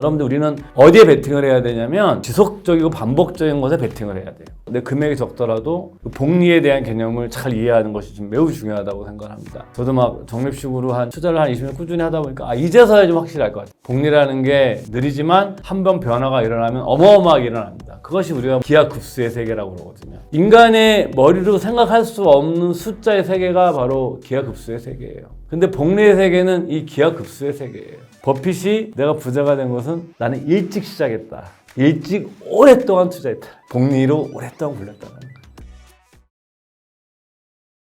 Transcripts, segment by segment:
여러분들 우리는 어디에 베팅을 해야 되냐면 지속적이고 반복적인 것에 베팅을 해야 돼요. 근데 금액이 적더라도 복리에 대한 개념을 잘 이해하는 것이 좀 매우 중요하다고 생각합니다. 저도 막 적립식으로 투자를 한 20년 꾸준히 하다 보니까 이제서야 좀 확실히 알 것 같아요. 복리라는 게 느리지만 한 번 변화가 일어나면 어마어마하게 일어납니다. 그것이 우리가 기하급수의 세계라고 그러거든요. 인간의 머리로 생각할 수 없는 숫자의 세계가 바로 기하급수의 세계예요. 근데 복리의 세계는 이 기하급수의 세계예요. 버핏이 내가 부자가 된 것은 나는 일찍 시작했다. 일찍 오랫동안 투자했다. 복리로 오랫동안 굴렸다는 거예요.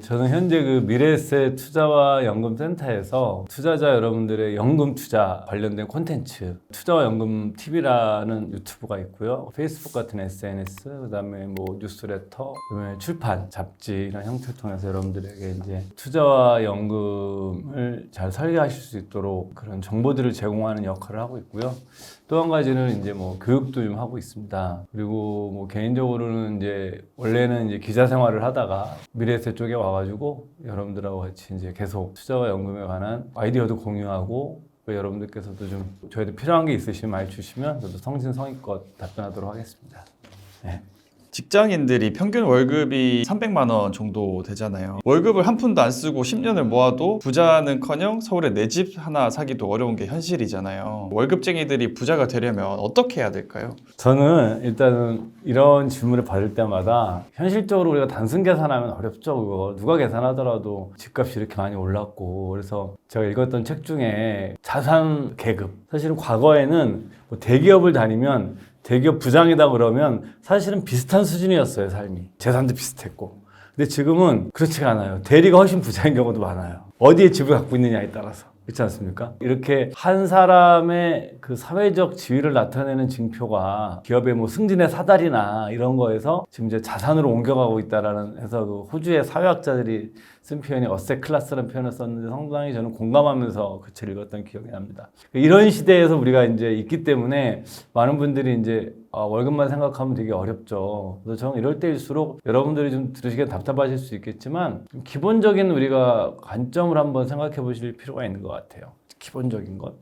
저는 현재 미래에셋 투자와 연금 센터에서 투자자 여러분들의 연금 투자 관련된 콘텐츠, 투자와 연금 TV라는 유튜브가 있고요. 페이스북 같은 SNS, 그다음에 뉴스레터, 그다음에 출판, 잡지 이런 형태를 통해서 여러분들에게 이제 투자와 연금을 잘 설계하실 수 있도록 그런 정보들을 제공하는 역할을 하고 있고요. 또 한 가지는 이제 교육도 좀 하고 있습니다. 그리고 개인적으로는 이제 원래는 이제 기자 생활을 하다가 미래에셋 쪽에 와가지고 여러분들하고 같이 이제 계속 투자와 연금에 관한 아이디어도 공유하고 여러분들께서도 좀 저희도 필요한 게 있으시면 많이 주시면 저도 성심성의껏 답변하도록 하겠습니다. 네. 직장인들이 평균 월급이 300만 원 정도 되잖아요. 월급을 한 푼도 안 쓰고 10년을 모아도 부자는커녕 서울에 내 집 하나 사기도 어려운 게 현실이잖아요. 월급쟁이들이 부자가 되려면 어떻게 해야 될까요? 저는 일단은 이런 질문을 받을 때마다 현실적으로 우리가 단순 계산하면 어렵죠. 그거 누가 계산하더라도 집값이 이렇게 많이 올랐고, 그래서 제가 읽었던 책 중에 자산 계급, 사실은 과거에는 대기업을 다니면 대기업 부장이다 그러면 사실은 비슷한 수준이었어요, 삶이. 재산도 비슷했고. 근데 지금은 그렇지가 않아요. 대리가 훨씬 부자인 경우도 많아요. 어디에 집을 갖고 있느냐에 따라서. 그렇지 않습니까? 이렇게 한 사람의 그 사회적 지위를 나타내는 징표가 기업의 승진의 사다리나 이런 거에서 지금 이제 자산으로 옮겨가고 있다라는 해서 호주의 사회학자들이 쓴 표현이 어셋 클래스라는 표현을 썼는데 상당히 저는 공감하면서 그 책을 읽었던 기억이 납니다. 이런 시대에서 우리가 이제 있기 때문에 많은 분들이 이제 월급만 생각하면 되게 어렵죠. 그래서 저는 이럴 때일수록 여러분들이 좀 들으시기에 답답하실 수 있겠지만 좀 기본적인 우리가 관점을 한번 생각해 보실 필요가 있는 것 같아요. 기본적인 것.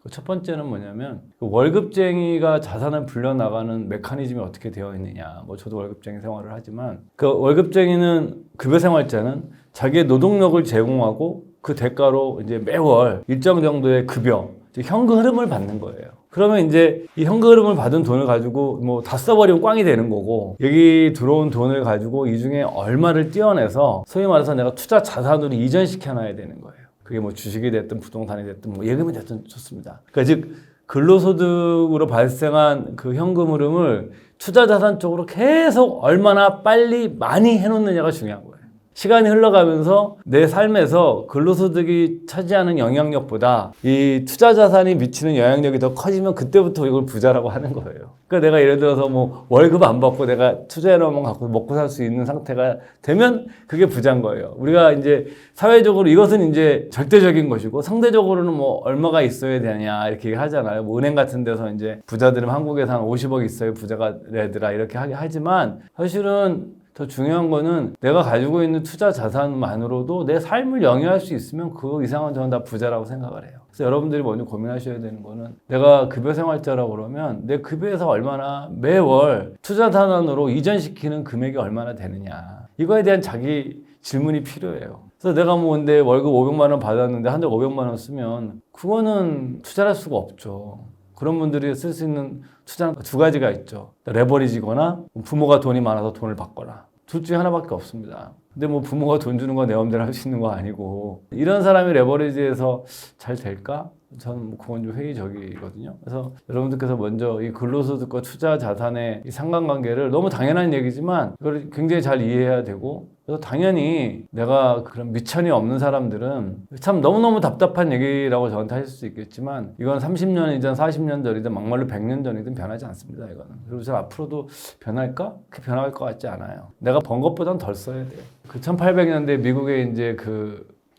첫 번째는 뭐냐면 월급쟁이가 자산을 불려나가는 메커니즘이 어떻게 되어 있느냐. 저도 월급쟁이 생활을 하지만 그 월급쟁이는 급여생활자는 자기의 노동력을 제공하고 그 대가로 이제 매월 일정 정도의 급여, 현금 흐름을 받는 거예요. 그러면 이제 이 현금 흐름을 받은 돈을 가지고 다 써버리면 꽝이 되는 거고, 여기 들어온 돈을 가지고 이 중에 얼마를 떼어내서 소위 말해서 내가 투자 자산으로 이전시켜 놔야 되는 거예요. 그게 주식이 됐든 부동산이 됐든 예금이 됐든 좋습니다. 그러니까 즉 근로소득으로 발생한 그 현금 흐름을 투자 자산 쪽으로 계속 얼마나 빨리 많이 해놓느냐가 중요한 거예요. 시간이 흘러가면서 내 삶에서 근로소득이 차지하는 영향력보다 이 투자 자산이 미치는 영향력이 더 커지면 그때부터 이걸 부자라고 하는 거예요. 그러니까 내가 예를 들어서 월급 안 받고 내가 투자해놓으면 갖고 먹고 살 수 있는 상태가 되면 그게 부자인 거예요. 우리가 이제 사회적으로 이것은 이제 절대적인 것이고 상대적으로는 얼마가 있어야 되냐 이렇게 하잖아요. 은행 같은 데서 이제 부자들은 한국에서 한 50억 있어야 부자가 되더라 이렇게 하지만 사실은 더 중요한 거는 내가 가지고 있는 투자 자산만으로도 내 삶을 영위할 수 있으면 그 이상은 저는 다 부자라고 생각을 해요. 그래서 여러분들이 먼저 고민하셔야 되는 거는 내가 급여생활자라고 그러면 내 급여에서 얼마나 매월 투자 자산으로 이전시키는 금액이 얼마나 되느냐. 이거에 대한 자기 질문이 필요해요. 그래서 내가 근데 월급 500만 원 받았는데 한 달 500만 원 쓰면 그거는 투자를 할 수가 없죠. 그런 분들이 쓸 수 있는 투자는 두 가지가 있죠. 레버리지거나 부모가 돈이 많아서 돈을 받거나. 둘 중에 하나밖에 없습니다. 근데 부모가 돈 주는 거 내 마음대로 할 수 있는 거 아니고 이런 사람이 레버리지에서 잘 될까? 저는 그건 좀 회의적이거든요. 그래서 여러분들께서 먼저 이 근로소득과 투자 자산의 이 상관관계를 너무 당연한 얘기지만 이걸 굉장히 잘 이해해야 되고, 그래서 당연히 내가 그런 미천이 없는 사람들은 참 너무너무 답답한 얘기라고 저한테 하실 수 있겠지만 이건 30년이든 40년 전이든 막말로 100년 전이든 변하지 않습니다. 이거는. 그리고 저 앞으로도 변할까? 그렇게 변할 것 같지 않아요. 내가 번 것보단 덜 써야 돼요. 그 1800년대 미국에 이제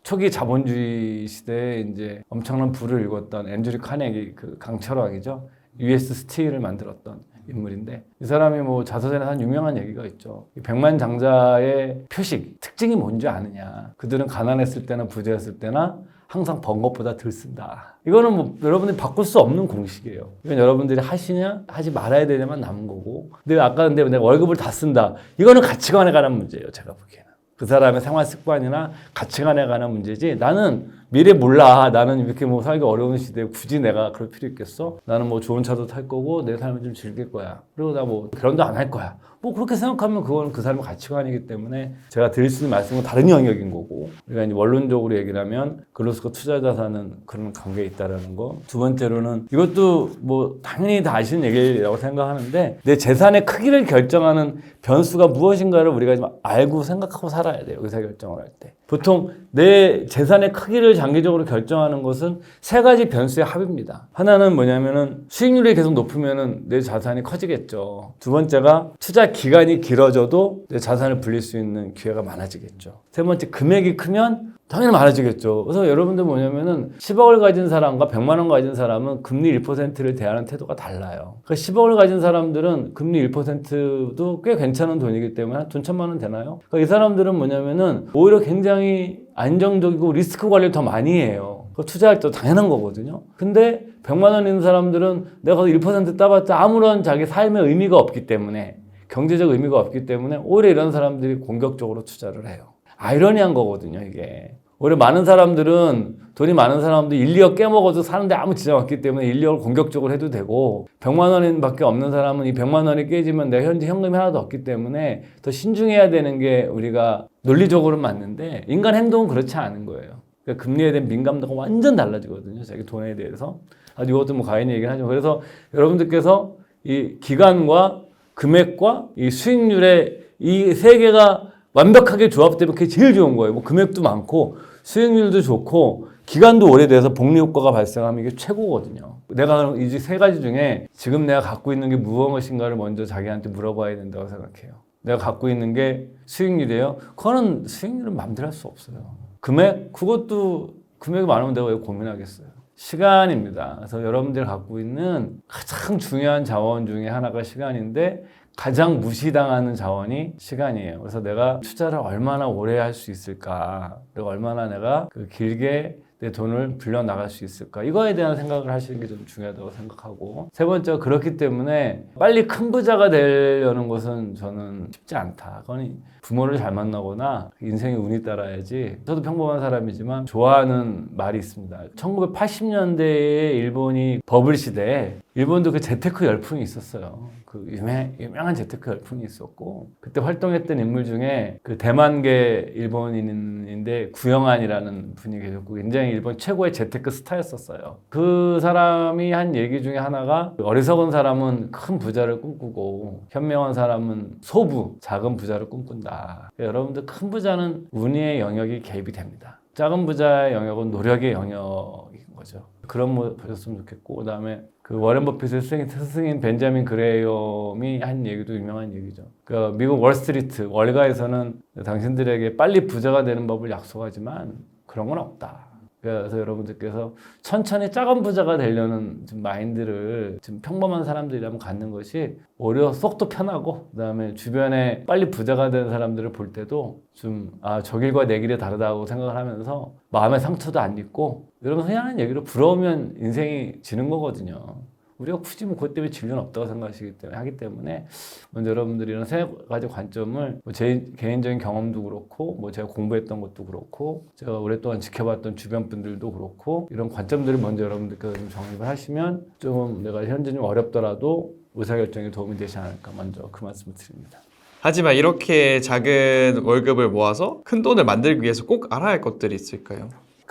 초기 자본주의 시대에 이제 엄청난 부를 일궜던 앤드류 카네기 강철왕이죠. US 스틸을 만들었던 인물인데 이 사람이 자서전에 한 유명한 얘기가 있죠. 백만장자의 표식, 특징이 뭔지 아느냐. 그들은 가난했을 때나 부자였을 때나 항상 번 것보다 덜 쓴다. 이거는 뭐 여러분들이 바꿀 수 없는 공식이에요. 이건 여러분들이 하시냐 하지 말아야 되냐만 남은 거고. 근데 아까 근데 내가 월급을 다 쓴다. 이거는 가치관에 관한 문제예요. 제가 보기에는. 그 사람의 생활 습관이나 가치관에 관한 문제지. 나는 미래 몰라. 나는 이렇게 뭐 살기 어려운 시대에 굳이 내가 그럴 필요 있겠어? 나는 뭐 좋은 차도 탈 거고 내 삶을 좀 즐길 거야. 그리고 나 뭐 결혼도 안 할 거야. 뭐 그렇게 생각하면 그건 그 사람의 가치관이기 때문에 제가 드릴 수 있는 말씀은 다른 영역인 거고. 그러니까 이제 원론적으로 얘기를 하면 글로스과 투자 자산은 그런 관계에 있다라는 거. 두 번째로는 이것도 뭐 당연히 다 아시는 얘기라고 생각하는데 내 재산의 크기를 결정하는 변수가 무엇인가를 우리가 좀 알고 생각하고 살아야 돼요. 의사결정을 할 때. 보통 내 재산의 크기를 장기적으로 결정하는 것은 세 가지 변수의 합입니다. 하나는 뭐냐면은 수익률이 계속 높으면은 내 자산이 커지겠죠. 두 번째가 투자 기간이 길어져도 내 자산을 불릴 수 있는 기회가 많아지겠죠. 세 번째, 금액이 크면 당연히 많아지겠죠. 그래서 여러분들 뭐냐면은 10억을 가진 사람과 100만 원 가진 사람은 금리 1%를 대하는 태도가 달라요. 그러니까 10억을 가진 사람들은 금리 1%도 꽤 괜찮은 돈이기 때문에 돈 1,000만 원 되나요? 그러니까 이 사람들은 뭐냐면은 오히려 굉장히 안정적이고 리스크 관리를 더 많이 해요. 투자할 때 당연한 거거든요. 근데 100만 원 있는 사람들은 내가 1% 따봤자 아무런 자기 삶의 의미가 없기 때문에 경제적 의미가 없기 때문에 오히려 이런 사람들이 공격적으로 투자를 해요. 아이러니한 거거든요, 이게. 오히려 많은 사람들은 돈이 많은 사람도 1, 2억 깨먹어도 사는데 아무 지장 없기 때문에 1, 2억을 공격적으로 해도 되고 100만 원밖에 없는 사람은 이 100만 원이 깨지면 내 현재 현금이 하나도 없기 때문에 더 신중해야 되는 게 우리가 논리적으로는 맞는데 인간 행동은 그렇지 않은 거예요. 그러니까 금리에 대한 민감도가 완전 달라지거든요. 자기 돈에 대해서. 이것도 뭐 가인이 얘기를 하죠. 그래서 여러분들께서 이 기간과 금액과 이 수익률의 이 세 개가 완벽하게 조합되면 그게 제일 좋은 거예요. 뭐 금액도 많고 수익률도 좋고 기간도 오래돼서 복리 효과가 발생하면 이게 최고거든요. 내가 이 세 가지 중에 지금 내가 갖고 있는 게 무엇인가를 먼저 자기한테 물어봐야 된다고 생각해요. 내가 갖고 있는 게 수익률이에요? 그거는 수익률은 마음대로 할 수 없어요. 금액? 그것도 금액이 많으면 내가 왜 고민하겠어요. 시간입니다. 그래서 여러분들이 갖고 있는 가장 중요한 자원 중에 하나가 시간인데 가장 무시당하는 자원이 시간이에요. 그래서 내가 투자를 얼마나 오래 할 수 있을까? 그리고 얼마나 내가 길게 내 돈을 빌려 나갈 수 있을까? 이거에 대한 생각을 하시는 게 좀 중요하다고 생각하고 세 번째가 그렇기 때문에 빨리 큰 부자가 되려는 것은 저는 쉽지 않다. 그건 부모를 잘 만나거나 인생의 운이 따라야지. 저도 평범한 사람이지만 좋아하는 말이 있습니다. 1980년대에 일본이 버블 시대에 일본도 그 재테크 열풍이 있었어요. 그 유명한 재테크 열풍이 있었고 그때 활동했던 인물 중에 그 대만계 일본인인데 구영안이라는 분이 계셨고 굉장히 일본 최고의 재테크 스타였었어요. 그 사람이 한 얘기 중에 하나가 어리석은 사람은 큰 부자를 꿈꾸고 현명한 사람은 소부, 작은 부자를 꿈꾼다. 그러니까 여러분들 큰 부자는 운의 영역이 개입이 됩니다. 작은 부자의 영역은 노력의 영역인 거죠. 그런 거 보셨으면 좋겠고 그다음에 그 워렌 버핏의 스승인 벤자민 그레이엄이 한 얘기도 유명한 얘기죠. 그 미국 월스트리트 월가에서는 당신들에게 빨리 부자가 되는 법을 약속하지만 그런 건 없다. 그래서 여러분들께서 천천히 작은 부자가 되려는 좀 마인드를 좀 평범한 사람들이라면 갖는 것이 오히려 속도 편하고 그다음에 주변에 빨리 부자가 되는 사람들을 볼 때도 좀 저 길과 내 길이 다르다고 생각을 하면서 마음의 상처도 안 입고 여러분 흔히 하는 얘기로 부러우면 인생이 지는 거거든요. 우리가 굳이 뭐 그것 때문에 진료는 없다고 하기 때문에 먼저 여러분들이 이런 세 가지 관점을 제 개인적인 경험도 그렇고 뭐 제가 공부했던 것도 그렇고 제가 오랫동안 지켜봤던 주변 분들도 그렇고 이런 관점들을 먼저 여러분들께서 좀 정립을 하시면 좀 내가 현재 좀 어렵더라도 의사결정에 도움이 되지 않을까 먼저 그 말씀을 드립니다. 하지만 이렇게 작은 월급을 모아서 큰 돈을 만들기 위해서 꼭 알아야 할 것들이 있을까요?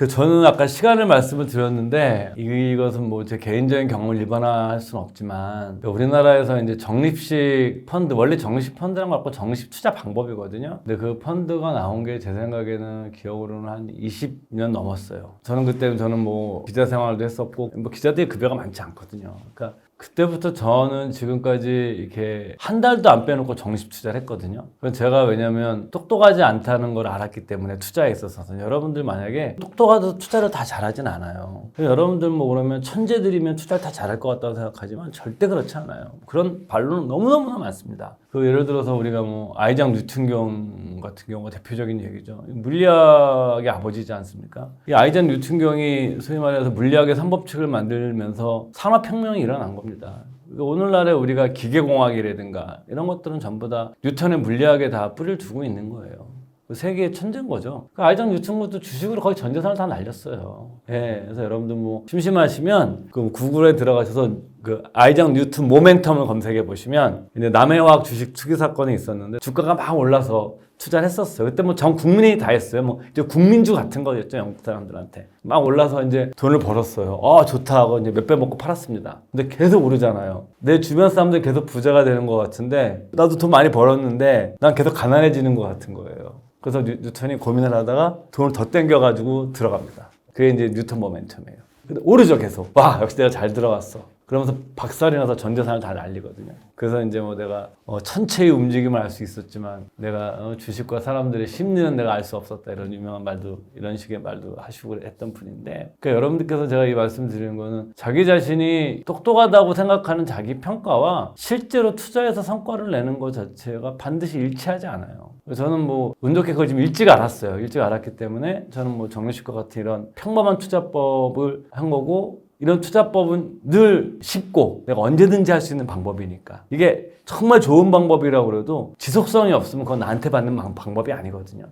저는 아까 시간을 말씀을 드렸는데 이것은 뭐 제 개인적인 경험을 일반화할 수는 없지만 우리나라에서 이제 적립식 펀드 원래 적립식 펀드란 거 갖고 적립식 투자 방법이거든요. 근데 그 펀드가 나온 게 제 생각에는 기억으로는 한 20년 넘었어요. 저는 뭐 기자 생활도 했었고 뭐 기자들이 급여가 많지 않거든요. 그러니까 그때부터 저는 지금까지 이렇게 한 달도 안 빼놓고 적립 투자를 했거든요. 그건 제가 왜냐면 똑똑하지 않다는 걸 알았기 때문에 투자에 있어서 여러분들 만약에 똑똑하도 투자를 다 잘하진 않아요. 여러분들 뭐 그러면 천재들이면 투자를 다 잘할 것 같다고 생각하지만 절대 그렇지 않아요. 그런 반론은 너무너무나 많습니다. 그 예를 들어서 우리가 뭐 아이작 뉴턴경 같은 경우가 대표적인 얘기죠. 물리학의 아버지지 않습니까? 이 아이작 뉴턴경이 소위 말해서 물리학의 3법칙을 만들면서 산업혁명이 일어난 겁니다. 오늘날에 우리가 기계공학이라든가 이런 것들은 전부 다 뉴턴의 물리학에 다 뿌리를 두고 있는 거예요. 세계의 천재인 거죠. 그 아이작 뉴턴 것도 주식으로 거의 전 재산을 다 날렸어요. 예, 그래서 여러분들 뭐 심심하시면 그 구글에 들어가셔서 그 아이작 뉴턴 모멘텀을 검색해 보시면 이제 남해화학 주식 투기 사건이 있었는데 주가가 막 올라서 투자를 했었어요. 그때 뭐 전 국민이 다 했어요. 뭐 이제 국민주 같은 거였죠. 영국 사람들한테 막 올라서 이제 돈을 벌었어요. 좋다 하고 이제 몇 배 먹고 팔았습니다. 근데 계속 오르잖아요. 내 주변 사람들 계속 부자가 되는 것 같은데 나도 돈 많이 벌었는데 난 계속 가난해지는 것 같은 거예요. 그래서 뉴턴이 고민을 하다가 돈을 더 땡겨가지고 들어갑니다. 그게 이제 뉴턴 모멘텀이에요. 근데 오르죠, 계속. 와, 역시 내가 잘 들어갔어. 그러면서 박살이 나서 전 재산을 다 날리거든요. 그래서 이제 뭐 내가 천체의 움직임을 알 수 있었지만 내가 주식과 사람들의 심리는 내가 알 수 없었다. 이런 유명한 말도, 이런 식의 말도 하시고 했던 분인데, 그러니까 여러분들께서 제가 이 말씀 드리는 거는 자기 자신이 똑똑하다고 생각하는 자기 평가와 실제로 투자해서 성과를 내는 것 자체가 반드시 일치하지 않아요. 저는 뭐 운 좋게 그걸 좀 일찍 알았어요. 일찍 알았기 때문에 저는 뭐 정리식과 같은 이런 평범한 투자법을 한 거고, 이런 투자법은 늘 쉽고 내가 언제든지 할 수 있는 방법이니까, 이게 정말 좋은 방법이라고 그래도 지속성이 없으면 그건 나한테 받는 방법이 아니거든요.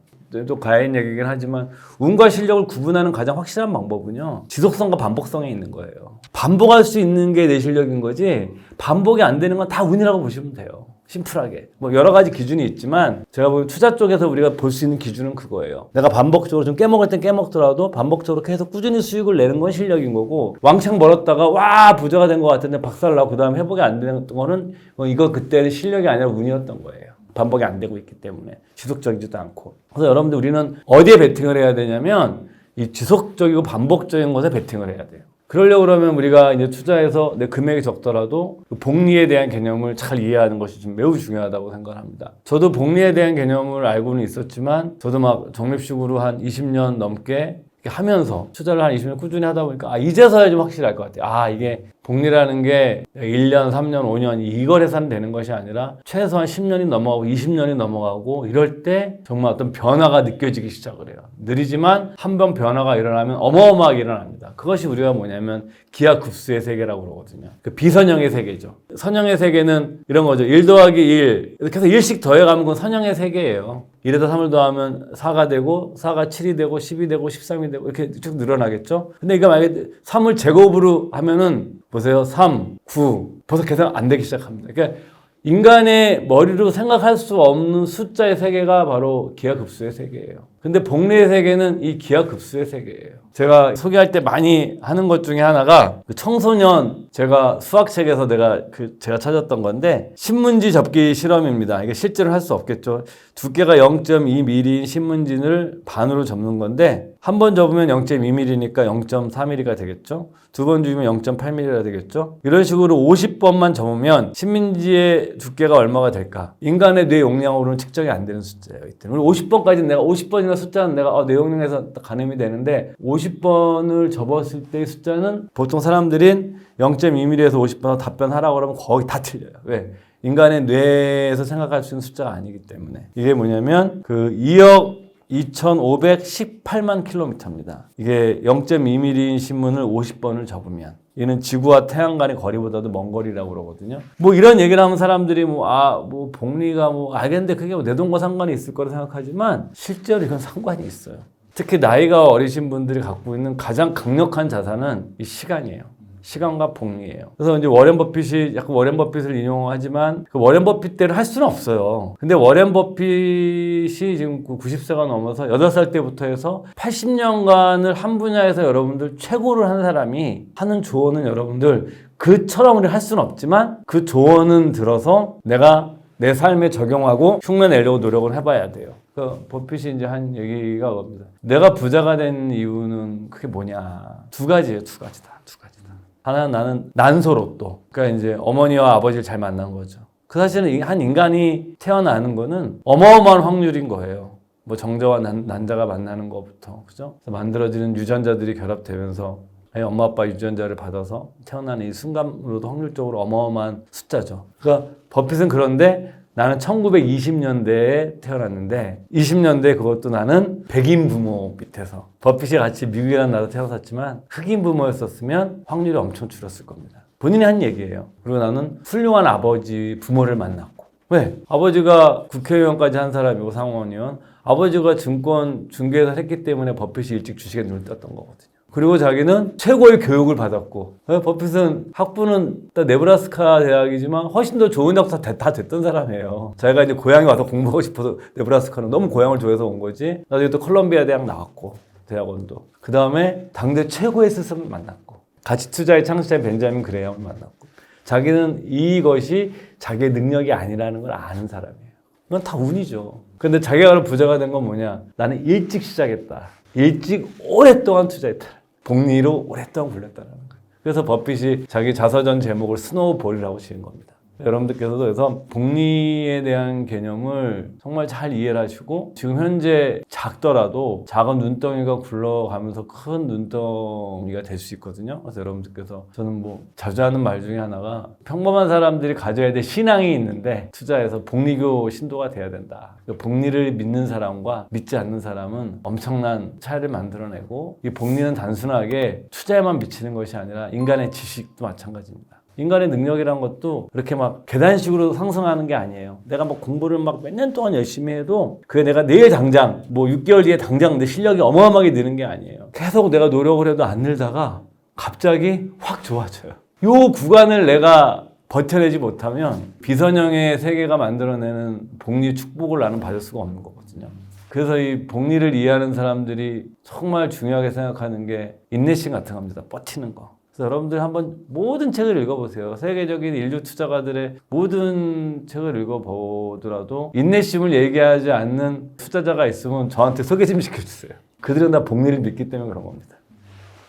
또 가인 얘기긴 하지만 운과 실력을 구분하는 가장 확실한 방법은요, 지속성과 반복성에 있는 거예요. 반복할 수 있는 게 내 실력인 거지 반복이 안 되는 건 다 운이라고 보시면 돼요. 심플하게. 뭐 여러 가지 기준이 있지만 제가 보기엔 투자 쪽에서 우리가 볼 수 있는 기준은 그거예요. 내가 반복적으로 좀 깨먹을 땐 깨먹더라도 반복적으로 계속 꾸준히 수익을 내는 건 실력인 거고, 왕창 벌었다가 와 부자가 된 것 같은데 박살나고 그 다음에 회복이 안 되는 거는 이거 그때는 실력이 아니라 운이었던 거예요. 반복이 안 되고 있기 때문에 지속적이지도 않고. 그래서 여러분들 우리는 어디에 베팅을 해야 되냐면 이 지속적이고 반복적인 것에 베팅을 해야 돼요. 그러려고 그러면 우리가 이제 투자해서 내 금액이 적더라도 그 복리에 대한 개념을 잘 이해하는 것이 좀 매우 중요하다고 생각합니다. 저도 복리에 대한 개념을 알고는 있었지만 저도 막 적립식으로 한 20년 넘게 하면서 투자를 한 20년 꾸준히 하다 보니까 이제서야 좀 확실히 알 것 같아요. 이게 복리라는 게 1년, 3년, 5년 이걸 해서는 되는 것이 아니라 최소한 10년이 넘어가고 20년이 넘어가고 이럴 때 정말 어떤 변화가 느껴지기 시작을 해요. 느리지만 한 번 변화가 일어나면 어마어마하게 일어납니다. 그것이 우리가 뭐냐면 기하급수의 세계라고 그러거든요. 그 비선형의 세계죠. 선형의 세계는 이런 거죠. 1 더하기 1 이렇게 해서 1씩 더해가면 그건 선형의 세계예요. 1에다 3을 더하면 4가 되고 4가 7이 되고 10이 되고 13이 되고 이렇게 쭉 늘어나겠죠. 근데 이거 만약에 3을 제곱으로 하면은 보세요. 3, 9 벌써 계산 안 되기 시작합니다. 그러니까 인간의 머리로 생각할 수 없는 숫자의 세계가 바로 기하급수의 세계예요. 근데 복리의 세계는 이 기하급수의 세계예요. 제가 소개할 때 많이 하는 것 중에 하나가 그 청소년, 제가 수학책에서 제가 찾았던 건데 신문지 접기 실험입니다. 이게 실제로 할 수 없겠죠. 두께가 0.2mm인 신문지를 반으로 접는 건데 한 번 접으면 0.2mm니까 0.4mm가 되겠죠. 두 번 접으면 0.8mm가 되겠죠. 이런 식으로 50번만 접으면 신문지의 두께가 얼마가 될까? 인간의 뇌 용량으로는 측정이 안 되는 숫자예요. 이때 50번까지는 내가 50번이나 숫자는 내가 뇌 용량에서 가늠이 되는데 50번을 접었을 때의 숫자는 보통 사람들인 0.2mm에서 50번 답변하라고 그러면 거의 다 틀려요. 왜? 인간의 뇌에서 생각할 수 있는 숫자가 아니기 때문에. 이게 뭐냐면 그 2억 2,518만 킬로미터입니다. 이게 0.2mm인 신문을 50번을 접으면 얘는 지구와 태양 간의 거리보다도 먼 거리라고 그러거든요. 뭐 이런 얘기를 하면 사람들이 뭐 복리가 알겠는데 그게 내 돈과 상관이 있을 거라 생각하지만 실제로 이건 상관이 있어요. 특히 나이가 어리신 분들이 갖고 있는 가장 강력한 자산은 이 시간이에요. 시간과 복리예요. 그래서 이제 워렌 버핏이 약간 워렌 버핏을 인용하지만 그 워렌 버핏대로 할 수는 없어요. 근데 워렌 버핏이 지금 90세가 넘어서 8살 때부터 해서 80년간을 한 분야에서 여러분들 최고를 한 사람이 하는 조언은 여러분들 그처럼 우리 할 수는 없지만 그 조언은 들어서 내가 내 삶에 적용하고 흉내내려고 노력을 해봐야 돼요. 그 버핏이 이제 한 얘기가 겁니다. 내가 부자가 된 이유는 그게 뭐냐? 두 가지예요. 두 가지 다. 하나는 나는 난소로또. 그러니까 이제 어머니와 아버지를 잘 만난 거죠. 그 사실은 한 인간이 태어나는 거는 어마어마한 확률인 거예요. 뭐 정자와 난자가 만나는 것부터, 그죠? 만들어지는 유전자들이 결합되면서 엄마 아빠 유전자를 받아서 태어나는 이 순간으로도 확률적으로 어마어마한 숫자죠. 그러니까 버핏은 그런데 나는 1920년대에 태어났는데 20년대 그것도 나는 백인 부모 밑에서 버핏이 같이 미국이라는 나라에 태어났지만 흑인 부모였었으면 확률이 엄청 줄었을 겁니다. 본인이 한 얘기예요. 그리고 나는 훌륭한 아버지 부모를 만났고 왜? 아버지가 국회의원까지 한 사람이고 상원의원 아버지가 증권 중개사를 했기 때문에 버핏이 일찍 주식에 눈을 떴던 거거든요. 그리고 자기는 최고의 교육을 받았고 버핏은 학부는 네브라스카 대학이지만 훨씬 더 좋은 학사 다 됐던 사람이에요. 자기가 이제 고향에 와서 공부하고 싶어서 네브라스카는 너무 고향을 좋아해서 온 거지. 나중에 또 컬럼비아 대학 나왔고 대학원도. 그 다음에 당대 최고의 스승을 만났고 가치투자의 창시자인 벤자민 그레이엄을 만났고 자기는 이것이 자기의 능력이 아니라는 걸 아는 사람이에요. 이건 다 운이죠. 근데 자기가 부자가 된 건 뭐냐? 나는 일찍 시작했다. 일찍 오랫동안 투자했다. 복리로 오랫동안 굴렸다는 거예요. 그래서 버핏이 자기 자서전 제목을 스노우볼이라고 지은 겁니다. 여러분들께서도 그래서 복리에 대한 개념을 정말 잘 이해를 하시고 지금 현재 작더라도 작은 눈덩이가 굴러가면서 큰 눈덩이가 될 수 있거든요. 그래서 여러분들께서 저는 뭐 자주 하는 말 중에 하나가 평범한 사람들이 가져야 될 신앙이 있는데 투자해서 복리교 신도가 돼야 된다. 복리를 믿는 사람과 믿지 않는 사람은 엄청난 차이를 만들어내고 이 복리는 단순하게 투자에만 미치는 것이 아니라 인간의 지식도 마찬가지입니다. 인간의 능력이라는 것도 그렇게 막 계단식으로 상승하는 게 아니에요. 내가 막 공부를 막 몇 년 동안 열심히 해도 그게 내가 내일 당장 뭐 6개월 뒤에 당장 내 실력이 어마어마하게 느는 게 아니에요. 계속 내가 노력을 해도 안 늘다가 갑자기 확 좋아져요. 요 구간을 내가 버텨내지 못하면 비선형의 세계가 만들어내는 복리 축복을 나는 받을 수가 없는 거거든요. 그래서 이 복리를 이해하는 사람들이 정말 중요하게 생각하는 게 인내심 같은 겁니다. 버티는 거. 그래서 여러분들 한번 모든 책을 읽어보세요. 세계적인 인류 투자가들의 모든 책을 읽어보더라도 인내심을 얘기하지 않는 투자자가 있으면 저한테 소개 좀 시켜주세요. 그들은 다 복리를 믿기 때문에 그런 겁니다.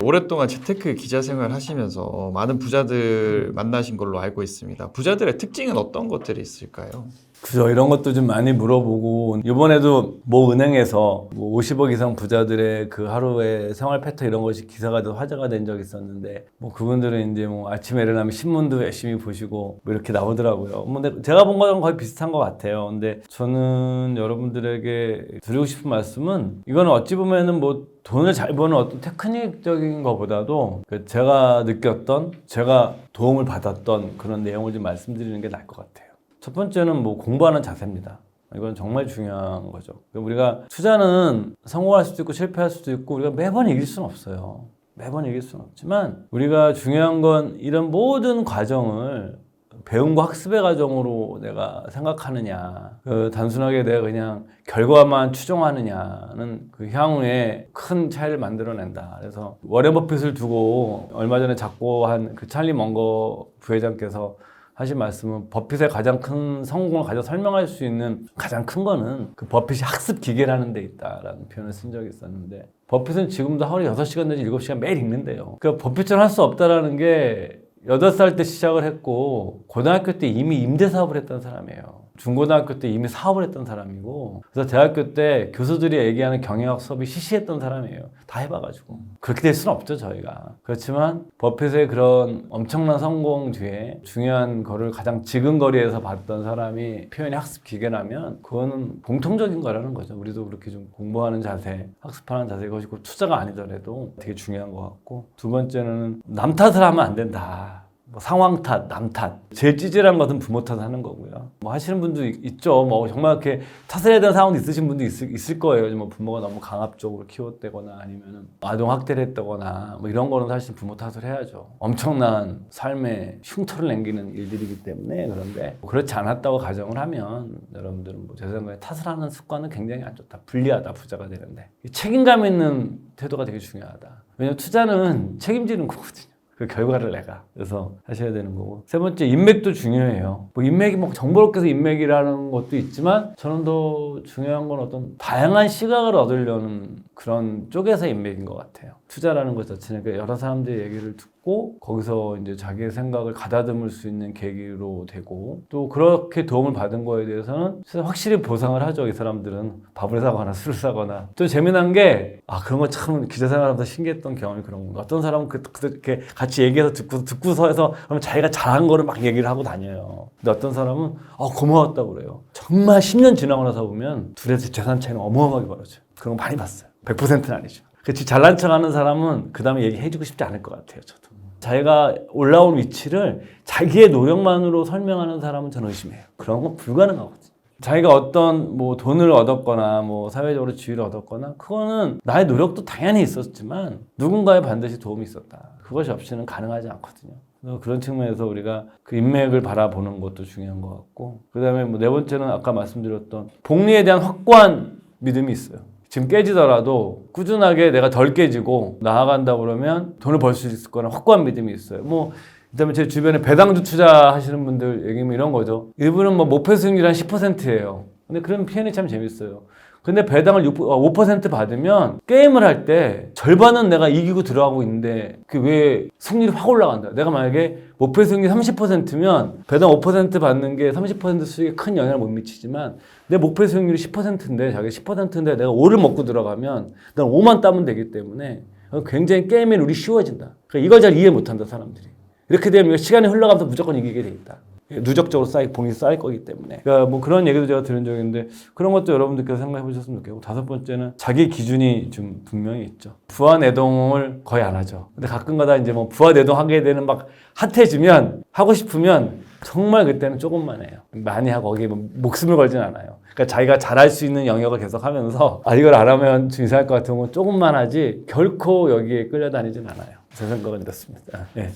오랫동안 재테크 기자 생활 하시면서 많은 부자들 만나신 걸로 알고 있습니다. 부자들의 특징은 어떤 것들이 있을까요? 그죠. 이런 것도 좀 많이 물어보고 이번에도 모 은행에서 뭐 50억 이상 부자들의 그 하루의 생활 패턴 이런 것이 기사가 돼 화제가 된 적이 있었는데 뭐 그분들은 이제 뭐 아침에 일어나면 신문도 열심히 보시고 뭐 이렇게 나오더라고요. 뭐 근데 제가 본 거랑 거의 비슷한 것 같아요. 근데 저는 여러분들에게 드리고 싶은 말씀은 이거는 어찌 보면은 뭐 돈을 잘 버는 어떤 테크닉적인 것보다도 제가 느꼈던 제가 도움을 받았던 그런 내용을 좀 말씀드리는 게 나을 것 같아요. 첫 번째는 뭐 공부하는 자세입니다. 이건 정말 중요한 거죠. 우리가 투자는 성공할 수도 있고 실패할 수도 있고 우리가 매번 이길 수는 없어요. 매번 이길 수는 없지만 우리가 중요한 건 이런 모든 과정을 배움과 학습의 과정으로 내가 생각하느냐 단순하게 내가 그냥 결과만 추정하느냐는 그 향후에 큰 차이를 만들어낸다. 그래서 워렌 버핏을 두고 얼마 전에 작고한 그 찰리 먼거 부회장께서 하신 말씀은 버핏의 가장 큰 성공을 가져 설명할 수 있는 가장 큰 거는 그 버핏이 학습 기계라는 데 있다라는 표현을 쓴 적이 있었는데 버핏은 지금도 하루에 6시간 내지 7시간 매일 읽는데요. 그러니까 버핏처럼 할 수 없다라는 게 8살 때 시작을 했고 고등학교 때 이미 임대사업을 했던 사람이에요. 중고등학교 때 이미 사업을 했던 사람이고 그래서 대학교 때 교수들이 얘기하는 경영학 수업이 시시했던 사람이에요. 다 해봐가지고 그렇게 될 수는 없죠 저희가. 그렇지만 버핏의 그런 엄청난 성공 뒤에 중요한 거를 가장 지근거리에서 봤던 사람이 표현이 학습 기계라면 그거는 공통적인 거라는 거죠. 우리도 그렇게 좀 공부하는 자세, 학습하는 자세 이것이 꼭 투자가 아니더라도 되게 중요한 것 같고 두 번째는 남 탓을 하면 안 된다. 뭐 상황 탓, 남 탓. 제일 찌질한 것은 부모 탓 하는 거고요. 뭐 하시는 분도 있죠. 뭐 정말 이렇게 탓을 해야 되는 상황도 있으신 분도 있을 거예요. 뭐 부모가 너무 강압적으로 키웠다거나 아니면 아동 학대를 했다거나 뭐 이런 거는 사실 부모 탓을 해야죠. 엄청난 삶에 흉터를 남기는 일들이기 때문에 그런데 그렇지 않았다고 가정을 하면 여러분들은 뭐 제 생각에 탓을 하는 습관은 굉장히 안 좋다. 불리하다. 부자가 되는데. 책임감 있는 태도가 되게 중요하다. 왜냐면 투자는 책임지는 거거든요. 그 결과를 내가. 그래서 하셔야 되는 거고. 세 번째, 인맥도 중요해요. 뭐 인맥이 뭐 정보롭게 해서 인맥이라는 것도 있지만 저는 더 중요한 건 어떤 다양한 시각을 얻으려는 그런 쪽에서 인맥인 것 같아요. 투자라는 것 자체는 여러 사람들의 얘기를 듣고 찾고 거기서 이제 자기의 생각을 가다듬을 수 있는 계기로 되고 또 그렇게 도움을 받은 거에 대해서는 확실히 보상을 하죠. 이 사람들은 밥을 사거나 술을 사거나. 또 재미난 게 그런 거 참 기자 생활하면서 신기했던 경험이 그런 건가. 어떤 사람은 그렇게 같이 얘기해서 듣고서 해서 그러면 자기가 잘한 거를 막 얘기를 하고 다녀요. 근데 어떤 사람은 고마웠다고 그래요. 정말 10년 지나고 나서 보면 둘의 재산 차이는 어마어마하게 벌어져요. 그런 거 많이 봤어요. 100%는 아니죠. 그치, 잘난 척 하는 사람은 그 다음에 얘기해주고 싶지 않을 것 같아요, 저도. 자기가 올라온 위치를 자기의 노력만으로 설명하는 사람은 저는 의심해요. 그런 건 불가능하거든요. 자기가 어떤 돈을 얻었거나 사회적으로 지위를 얻었거나 그거는 나의 노력도 당연히 있었지만 누군가의 반드시 도움이 있었다. 그것이 없이는 가능하지 않거든요. 그래서 그런 측면에서 우리가 그 인맥을 바라보는 것도 중요한 것 같고 그 다음에 네 번째는 아까 말씀드렸던 복리에 대한 확고한 믿음이 있어요. 지금 깨지더라도 꾸준하게 내가 덜 깨지고 나아간다 그러면 돈을 벌 수 있을 거라는 확고한 믿음이 있어요. 그다음에 제 주변에 배당주 투자하시는 분들 얘기면 이런 거죠. 일부는 목표 수익률 한 10%예요. 근데 그런 표현이 참 재밌어요. 근데 배당을 5% 받으면 게임을 할 때 절반은 내가 이기고 들어가고 있는데 그 왜 승률이 확 올라간다. 내가 만약에 목표 수익률 30%면 배당 5% 받는 게 30% 수익에 큰 영향을 못 미치지만 내 목표 수익률이 10%인데 자기 10%인데 내가 5를 먹고 들어가면 난 5만 따면 되기 때문에 굉장히 게임의 룰이 쉬워진다. 그러니까 이걸 잘 이해 못한다 사람들이. 이렇게 되면 시간이 흘러가면서 무조건 이기게 돼 있다. 누적적으로 봉이 쌓일 거기 때문에. 그러니까 그런 얘기도 제가 들은 적이 있는데 그런 것도 여러분들께서 생각해 보셨으면 좋겠고 다섯 번째는 자기 기준이 좀 분명히 있죠. 부하내동을 거의 안 하죠. 근데 가끔가다 이제 부하내동 하게 되는 막 핫해지면 하고 싶으면 정말 그때는 조금만 해요. 많이 하고 거기에 목숨을 걸진 않아요. 그러니까 자기가 잘할 수 있는 영역을 계속 하면서 이걸 안 하면 좀 이상할 것 같은 건 조금만 하지 결코 여기에 끌려다니진 않아요. 제 생각은 이렇습니다. 네.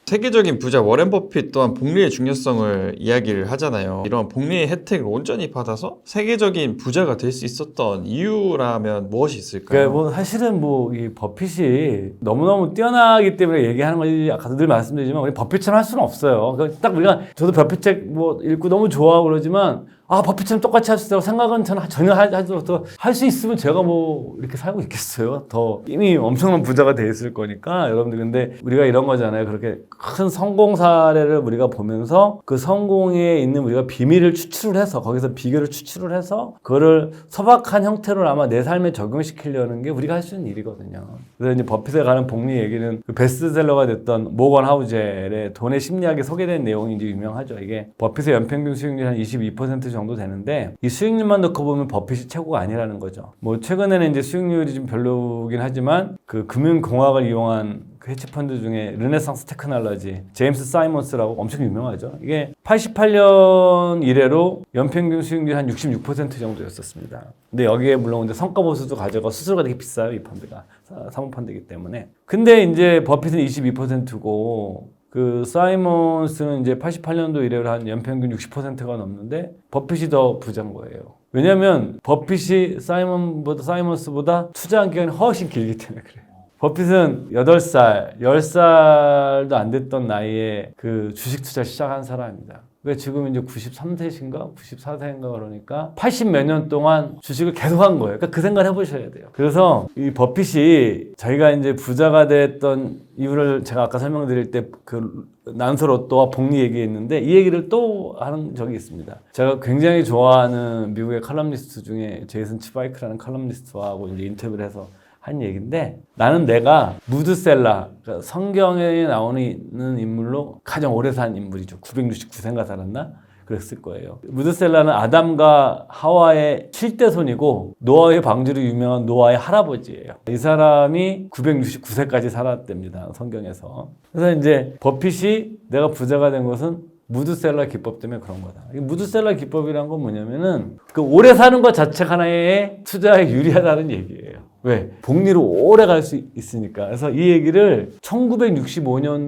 세계적인 부자 워렌 버핏 또한 복리의 중요성을 이야기를 하잖아요. 이런 복리의 혜택을 온전히 받아서 세계적인 부자가 될 수 있었던 이유라면 무엇이 있을까요? 그러니까 사실은 이 버핏이 너무너무 뛰어나기 때문에 얘기하는 거지 아까도 늘 말씀드리지만 우리 버핏처럼 할 수는 없어요. 그러니까 딱 우리가 저도 버핏 책 읽고 너무 좋아하고 그러지만 버핏처럼 똑같이 할 수 있다고 생각은 저는 전혀 할 수 있으면 제가 이렇게 살고 있겠어요. 더 이미 엄청난 부자가 돼 있을 거니까 여러분들. 근데 우리가 이런 거잖아요. 그렇게 큰 성공 사례를 우리가 보면서 그 성공에 있는 우리가 비밀을 추출을 해서 거기서 비결을 추출을 해서 그거를 소박한 형태로 아마 내 삶에 적용시키려는 게 우리가 할 수 있는 일이거든요. 그래서 이제 버핏에 관한 복리 얘기는 그 베스트셀러가 됐던 모건 하우젤의 돈의 심리학에 소개된 내용이 이제 유명하죠. 이게 버핏의 연평균 수익률이 한 22% 정도 되는데 이 수익률만 놓고 보면 버핏이 최고가 아니라는 거죠. 최근에는 이제 수익률이 좀 별로긴 하지만 그 금융공학을 이용한 그 헤지펀드 중에 르네상스 테크놀로지 제임스 사이먼스라고 엄청 유명하죠. 이게 88년 이래로 연평균 수익률이 한 66% 정도였었습니다. 근데 여기에 물론 근데 성과보수도 가져가 수수료가 되게 비싸요. 이 펀드가 사모펀드이기 때문에. 근데 이제 버핏은 22%고 그 사이먼스는 이제 88년도 이래로 한 연평균 60%가 넘는데 버핏이 더 부자인 거예요. 왜냐면 버핏이 사이먼스보다 투자한 기간이 훨씬 길기 때문에 그래요. 버핏은 8살, 10살도 안 됐던 나이에 그 주식 투자를 시작한 사람입니다. 왜 지금 이제 93세신가? 94세인가 그러니까 80 몇 년 동안 주식을 계속 한 거예요. 그러니까 그 생각을 해보셔야 돼요. 그래서 이 버핏이 자기가 이제 부자가 됐던 이유를 제가 아까 설명드릴 때 그 난소로또와 복리 얘기했는데 이 얘기를 또 하는 적이 있습니다. 제가 굉장히 좋아하는 미국의 칼럼니스트 중에 제이슨 치바이크라는 칼럼니스트하고 이제 인터뷰를 해서 한 얘기인데 나는 내가 무드셀라 그러니까 성경에 나오는 인물로 가장 오래 산 인물이죠. 969세인가 살았나? 그랬을 거예요. 무드셀라는 아담과 하와의 7대 손이고 노아의 방주로 유명한 노아의 할아버지예요. 이 사람이 969세까지 살았답니다. 성경에서. 그래서 이제 버핏이 내가 부자가 된 것은 무드셀라 기법 때문에 그런 거다. 이 무드셀라 기법이란 건 뭐냐면은 그 오래 사는 것 자체가 하나의 투자에 유리하다는 얘기예요. 왜? 복리로 오래 갈 수 있으니까. 그래서 이 얘기를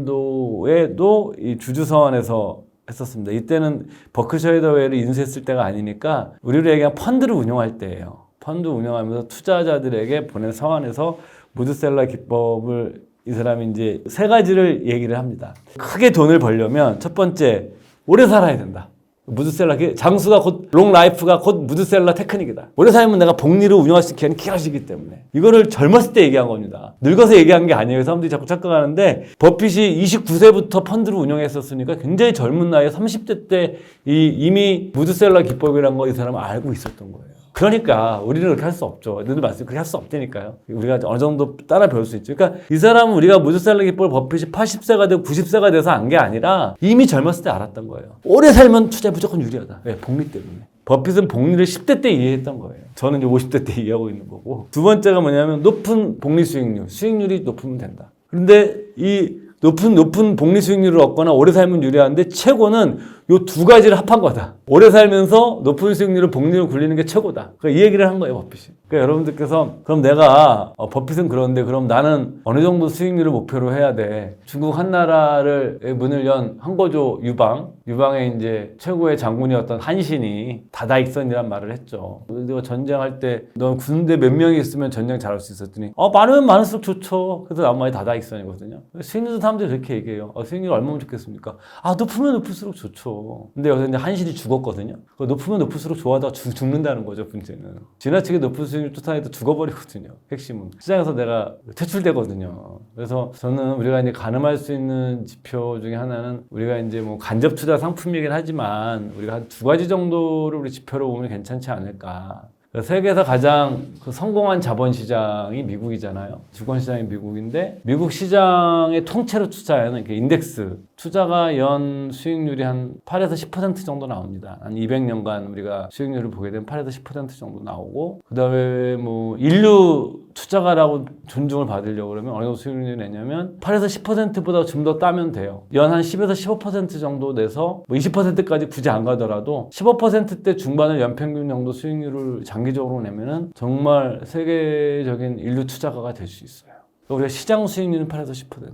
1965년도에도 이 주주서원에서 했었습니다. 이때는 버크셔 해더웨이를 인수했을 때가 아니니까 우리로 얘기하면 펀드를 운영할 때예요. 펀드 운영하면서 투자자들에게 보낸 서한에서 무드셀라 기법을 이 사람이 이제 세 가지를 얘기를 합니다. 크게 돈을 벌려면 첫 번째, 오래 살아야 된다. 무드셀러, 장수가 곧 롱라이프가 곧 무드셀러 테크닉이다. 오래 살면 내가 복리를 운영할 수 있게 하는 기가시기 때문에 이거를 젊었을 때 얘기한 겁니다. 늙어서 얘기한 게 아니에요. 사람들이 자꾸 착각하는데 버핏이 29세부터 펀드를 운영했었으니까 굉장히 젊은 나이에 30대 때 이미 무드셀러 기법이라는 거 이 사람은 알고 있었던 거예요. 그러니까 우리는 그렇게 할 수 없죠. 늘 말씀 그렇게 할 수 없다니까요. 우리가 어느 정도 따라 배울 수 있죠. 그러니까 이 사람은 우리가 무드셀러 기법을 버핏이 80세가 되고 90세가 돼서 안 게 아니라 이미 젊었을 때 알았던 거예요. 오래 살면 투자에 무조건 유리하다. 왜? 복리 때문에. 버핏은 복리를 10대 때 이해했던 거예요. 저는 이제 50대 때 이해하고 있는 거고. 두 번째가 뭐냐면 높은 복리 수익률. 수익률이 높으면 된다. 그런데 이 높은 복리 수익률을 얻거나 오래 살면 유리한데 최고는 요 두 가지를 합한 거다. 오래 살면서 높은 수익률을 복리를 굴리는 게 최고다. 그러니까 이 얘기를 한 거예요, 버핏이. 그러니까 여러분들께서 그럼 내가 버핏은 그런데 그럼 나는 어느 정도 수익률을 목표로 해야 돼. 중국 한나라를 문을 연 한거조 유방의 이제 최고의 장군이었던 한신이 다다익선이란 말을 했죠. 내가 전쟁할 때 너 군대 몇 명이 있으면 전쟁 잘할 수 있었더니 많으면 많을수록 좋죠. 그래서 아무 말이 다다익선이거든요. 수익률도 사람들이 그렇게 얘기해요. 수익률 얼마면 좋겠습니까? 높으면 높을수록 좋죠. 근데 여기서 이제 한신이 죽었거든요. 높으면 높을수록 좋아하다가 죽는다는 거죠, 문제는. 지나치게 높은 수익률 쫓아내도 죽어버리거든요. 핵심은. 시장에서 내가 퇴출되거든요. 그래서 저는 우리가 이제 가늠할 수 있는 지표 중에 하나는 우리가 이제 뭐 간접 투자 상품이긴 하지만 우리가 한 두 가지 정도를 우리 지표로 보면 괜찮지 않을까. 세계에서 가장 성공한 자본시장이 미국이잖아요. 주권시장이 미국인데 미국 시장의 통째로 투자하는 인덱스 투자가 연 수익률이 한 8에서 10% 정도 나옵니다. 한 200년간 우리가 수익률을 보게 되면 8에서 10% 정도 나오고 그 다음에 뭐 인류 투자가라고 존중을 받으려고 그러면 어느 정도 수익률이 내냐면 8에서 10%보다 좀 더 따면 돼요. 연 한 10에서 15% 정도 내서 뭐 20%까지 굳이 안 가더라도 15%대 중반을 연평균 정도 수익률을 장기적으로 내면은 정말 세계적인 인류 투자가가 될 수 있어요. 우리가 시장 수익률은 8에서 10%.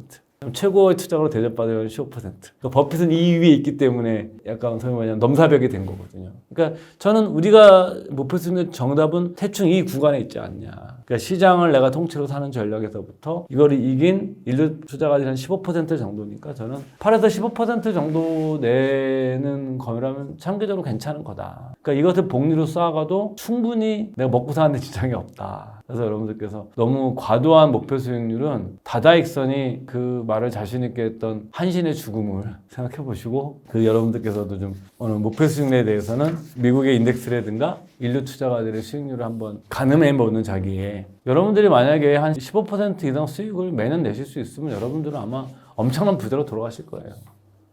최고의 투자가로 대접받으면 15%. 그러니까 버핏은 이 위에 있기 때문에 약간 소위 말하면 넘사벽이 된 거거든요. 그러니까 저는 우리가 목표 수 있는 정답은 대충 이 구간에 있지 않냐. 그러니까 시장을 내가 통째로 사는 전략에서부터 이거를 이긴 인류 투자가 한 15% 정도니까 저는 8에서 15% 정도 내는 거라면 장기적으로 괜찮은 거다. 그러니까 이것을 복리로 쌓아가도 충분히 내가 먹고 사는데 지장이 없다. 그래서 여러분들께서 너무 과도한 목표 수익률은 다다익선이 그 말을 자신 있게 했던 한신의 죽음을 생각해 보시고 여러분들께서도 좀 오늘 목표 수익률에 대해서는 미국의 인덱스라든가 인류 투자가들의 수익률을 한번 가늠해 보는 자기의 여러분들이 만약에 한 15% 이상 수익을 매년 내실 수 있으면 여러분들은 아마 엄청난 부자로 돌아가실 거예요.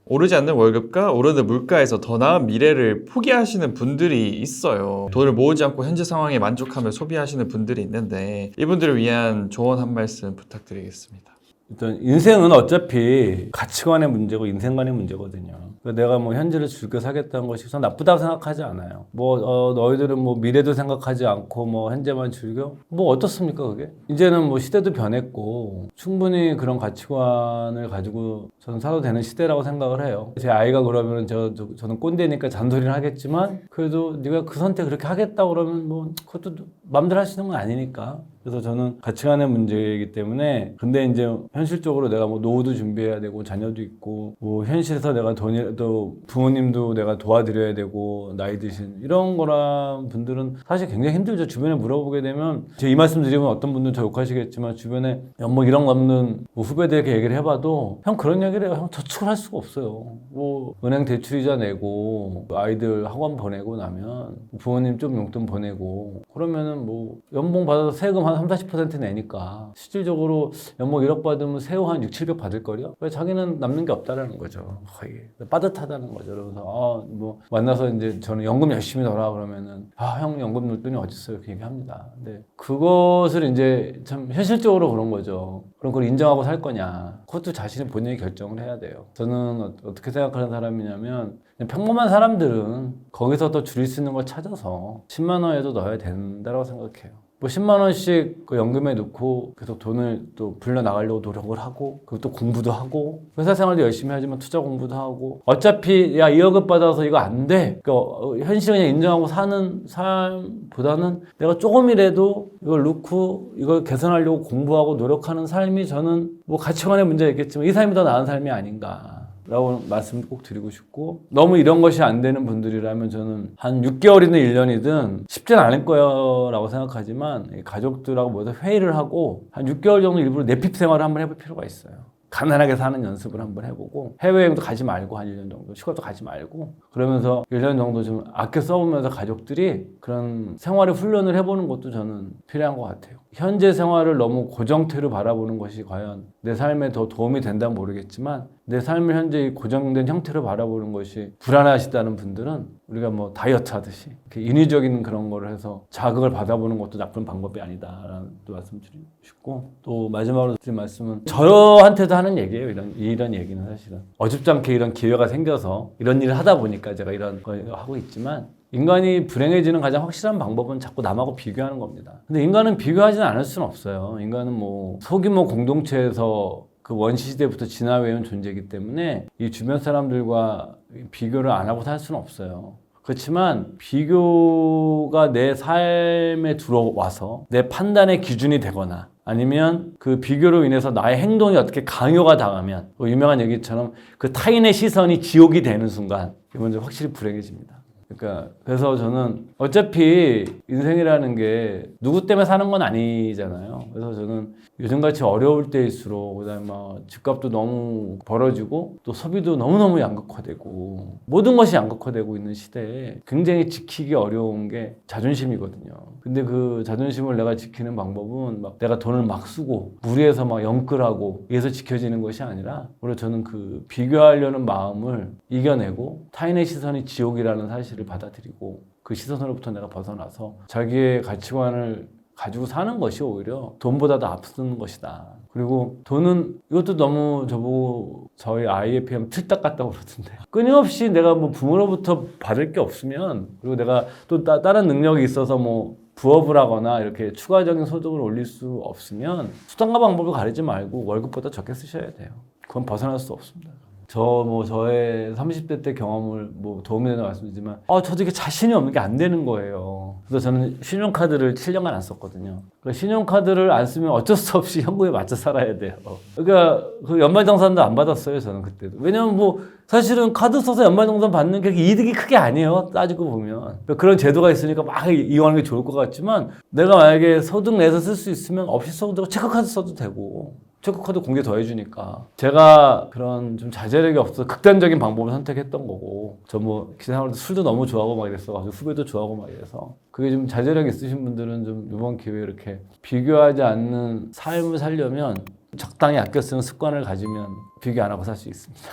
오르지 않는 월급과 오르는 물가에서 더 나은 미래를 포기하시는 분들이 있어요. 돈을 모으지 않고 현재 상황에 만족하며 소비하시는 분들이 있는데 이분들을 위한 조언 한 말씀 부탁드리겠습니다. 일단 인생은 어차피 가치관의 문제고 인생관의 문제거든요. 내가 뭐 현재를 즐겨 살겠다는 것이 전 나쁘다고 생각하지 않아요. 너희들은 뭐 미래도 생각하지 않고 뭐 현재만 즐겨? 뭐 어떻습니까 그게? 이제는 뭐 시대도 변했고 충분히 그런 가치관을 가지고 저는 살아도 되는 시대라고 생각을 해요. 제 아이가 그러면 저는 꼰대니까 잔소리를 하겠지만 그래도 네가 그 선택 그렇게 하겠다 그러면 뭐 그것도 마음대로 할 수 있는 건 아니니까. 그래서 저는 가치관의 문제이기 때문에 근데 이제 현실적으로 내가 뭐 노후도 준비해야 되고 자녀도 있고 뭐 현실에서 내가 또 부모님도 내가 도와드려야 되고 나이 드신 이런 거란 분들은 사실 굉장히 힘들죠. 주변에 물어보게 되면 제가 이 말씀 드리면 어떤 분들은 저 욕하시겠지만 주변에 뭐 이런 거 없는 뭐 후배들에게 얘기를 해봐도 형 그런 얘기를 해요. 형 저축을 할 수가 없어요. 뭐 은행 대출이자 내고 아이들 학원 보내고 나면 부모님 좀 용돈 보내고 그러면은 뭐 연봉 받아서 세금 한 30-40% 내니까 실질적으로 연봉 1억 받으면 세후 한 600-700 받을 거려? 왜 자기는 남는 게 없다라는 거죠. 거의 빠듯하다는 거죠. 그래서 뭐 만나서 이제 저는 연금 열심히 넣어라 그러면은 형 연금 넣을 돈이 어딨어요? 이렇게 얘기합니다. 근데 그것을 이제 참 현실적으로 그런 거죠. 그럼 그걸 인정하고 살 거냐? 그것도 자신이 본인이 결정을 해야 돼요. 저는 어떻게 생각하는 사람이냐면 평범한 사람들은 거기서 더 줄일 수 있는 걸 찾아서 10만 원에도 넣어야 된다고 생각해요. 뭐 10만 원씩 그 연금에 넣고 계속 돈을 또 불려 나가려고 노력을 하고 그리고 또 공부도 하고 회사 생활도 열심히 하지만 투자 공부도 하고 어차피 야 2억을 받아서 이거 안 돼. 그러니까 현실을 그냥 인정하고 사는 삶보다는 내가 조금이라도 이걸 넣고 이걸 개선하려고 공부하고 노력하는 삶이 저는 뭐 가치관의 문제가 있겠지만 이 삶이 더 나은 삶이 아닌가. 라고 말씀 꼭 드리고 싶고, 너무 이런 것이 안 되는 분들이라면 저는 한 6개월이든 1년이든 쉽진 않을 거라고 생각하지만 가족들하고 모두 회의를 하고 한 6개월 정도 일부러 내핍 생활을 한번 해볼 필요가 있어요. 가난하게 사는 연습을 한번 해보고, 해외여행도 가지 말고 한 1년 정도, 휴가도 가지 말고, 그러면서 1년 정도 좀 아껴 써보면서 가족들이 그런 생활의 훈련을 해보는 것도 저는 필요한 것 같아요. 현재 생활을 너무 고정태로 바라보는 것이 과연 내 삶에 더 도움이 된다면 모르겠지만, 내 삶을 현재 이 고정된 형태로 바라보는 것이 불안하시다는 분들은 우리가 뭐 다이어트 하듯이 이렇게 인위적인 그런 거를 해서 자극을 받아보는 것도 나쁜 방법이 아니다라는 또 말씀드리고 싶고, 또 마지막으로 드린 말씀은 저한테도 하는 얘기예요. 이런 얘기는 사실은 어줍잖게 이런 기회가 생겨서 이런 일을 하다 보니까 제가 이런 걸 하고 있지만, 인간이 불행해지는 가장 확실한 방법은 자꾸 남하고 비교하는 겁니다. 근데 인간은 비교하지는 않을 수는 없어요. 인간은 뭐 소규모 공동체에서 그 원시시대부터 진화해온 존재이기 때문에 이 주변 사람들과 비교를 안 하고 살 수는 없어요. 그렇지만 비교가 내 삶에 들어와서 내 판단의 기준이 되거나, 아니면 그 비교로 인해서 나의 행동이 어떻게 강요가 당하면, 그 유명한 얘기처럼 그 타인의 시선이 지옥이 되는 순간 이건 좀 확실히 불행해집니다. 그러니까 그래서 저는 어차피 인생이라는 게 누구 때문에 사는 건 아니잖아요. 그래서 저는 요즘같이 어려울 때일수록, 그다음에 막 집값도 너무 벌어지고 또 소비도 너무너무 양극화되고 모든 것이 양극화되고 있는 시대에 굉장히 지키기 어려운 게 자존심이거든요. 근데 그 자존심을 내가 지키는 방법은 막 내가 돈을 막 쓰고 무리해서 막 영끌하고 이래서 지켜지는 것이 아니라, 오히려 저는 그 비교하려는 마음을 이겨내고 타인의 시선이 지옥이라는 사실을 받아들이고 그 시선으로부터 내가 벗어나서 자기의 가치관을 가지고 사는 것이 오히려 돈보다 더 앞서는 것이다. 그리고 돈은, 이것도 너무 저보고 저희 IF에 하면 틀딱 같다고 그러던데, 끊임없이 내가 뭐 부모로부터 받을 게 없으면, 그리고 내가 또 다른 능력이 있어서 뭐 부업을 하거나 이렇게 추가적인 소득을 올릴 수 없으면 수단과 방법을 가리지 말고 월급보다 적게 쓰셔야 돼요. 그건 벗어날 수 없습니다. 저의 30대 때 경험을 뭐 도움이 되나 말씀드리지만, 저도 이게 자신이 없는 게 안 되는 거예요. 그래서 저는 신용카드를 7년간 안 썼거든요. 신용카드를 안 쓰면 어쩔 수 없이 현금에 맞춰 살아야 돼요. 그러니까 그 연말정산도 안 받았어요, 저는 그때도. 왜냐면 뭐 사실은 카드 써서 연말정산 받는 게 이득이 크게 아니에요, 따지고 보면. 그런 제도가 있으니까 막 이용하는 게 좋을 것 같지만, 내가 만약에 소득 내서 쓸 수 있으면 없이 써도 되고 체크카드 써도 되고, 체크카드 공개 더 해주니까. 제가 그런 좀 자제력이 없어서 극단적인 방법을 선택했던 거고, 저 뭐 기생활도 술도 너무 좋아하고 막 이랬어가지고 후배도 좋아하고 막 이래서, 그게 좀 자제력 있으신 분들은 좀 이번 기회에 이렇게 비교하지 않는 삶을 살려면 적당히 아껴 쓰는 습관을 가지면 비교 안 하고 살 수 있습니다.